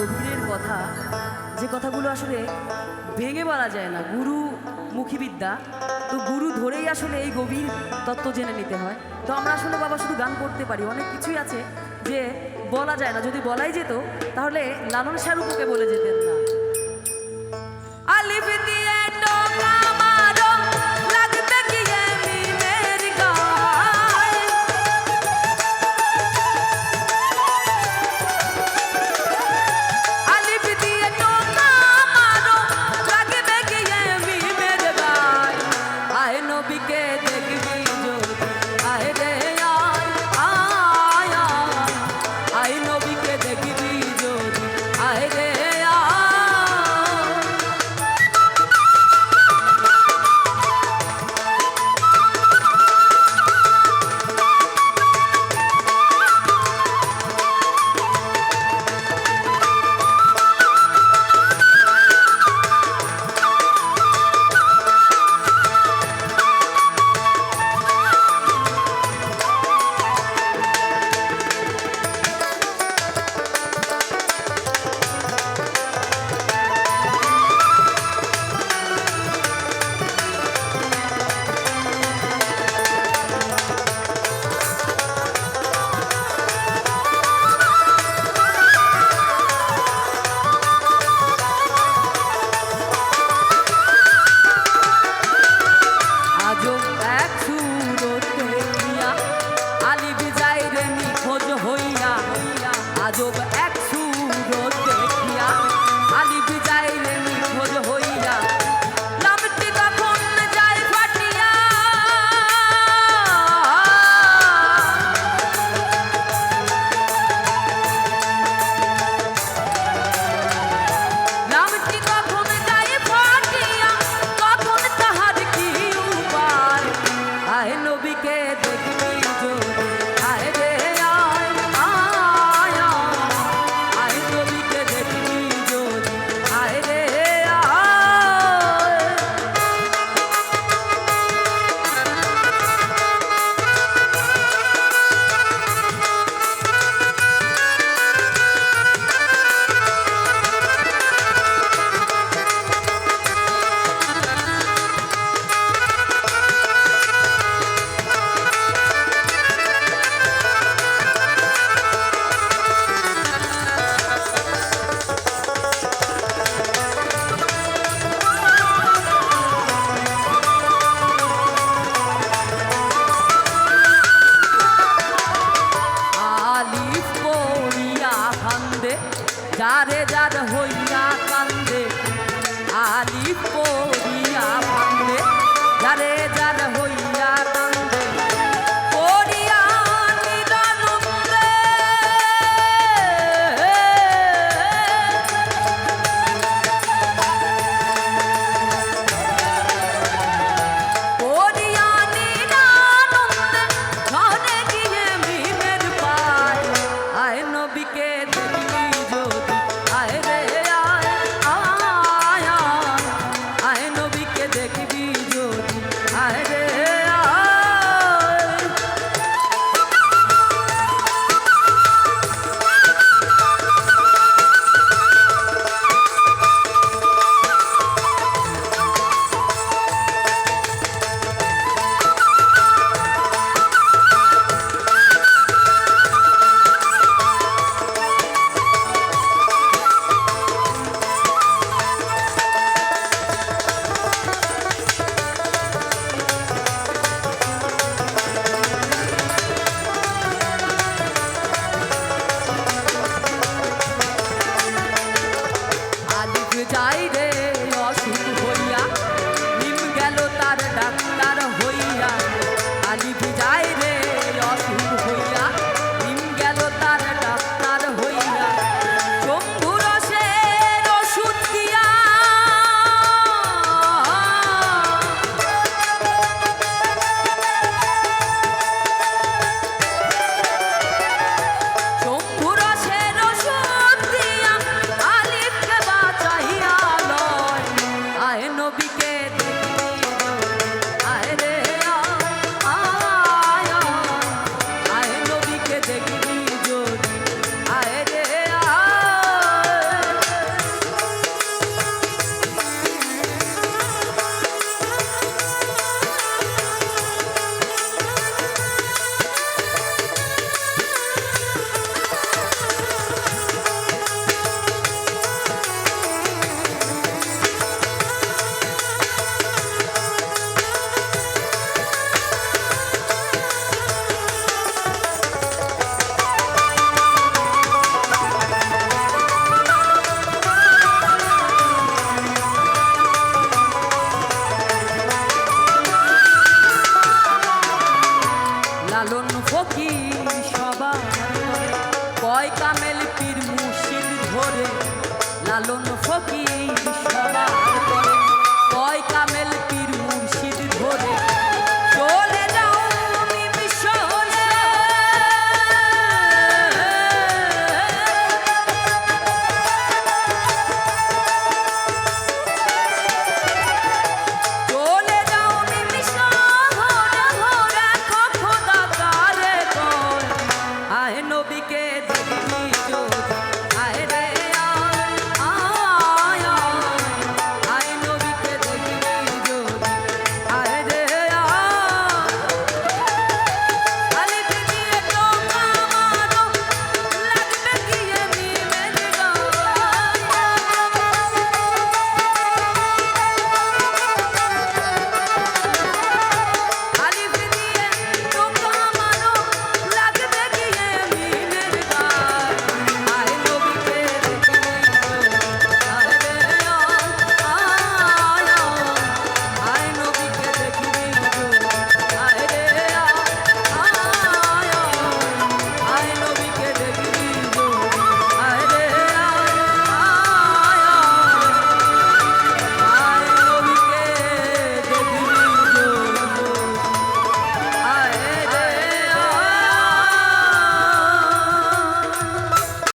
গভীরের কথা, যে কথাগুলো আসলে ভেঙে বলা যায় না। গুরু মুখী বিদ্যা, তো গুরু ধরেই আসলে এই গভীর তত্ত্ব জেনে নিতে হয়। তো আমরা আসলে বাবা শুধু গান করতে পারি, অনেক কিছুই আছে যে বলা যায় না। যদি বলাই যেত তাহলে লালন শাহরুখকে বলে যেতেন না। আলিফ দিয়ে টোকা মারো, লাগবে গিয়ে মিমের গায়। আলিফ দিয়ে টোকা মারো, লাগবে গিয়ে মিমের গায়। আয় নবীকে দেখবি যদি, আয় রে আয় আয় আয়। আয় নবীকে দেখবি যদি, আয় রে আজব এক সুরত দেখিয়া, আলিফ যায় রে নিখোঁজ হইয়া। লামটি কখন যায় ফাটিয়া, লামটি কখন যায় ফাটিয়া, কখন তাহার কি উপায়। আয় নবীকে দেখবি যদি, আয় রে যারে যার হইয়া কান্দে, আলিফ পড়িয়া ভাঙে যারে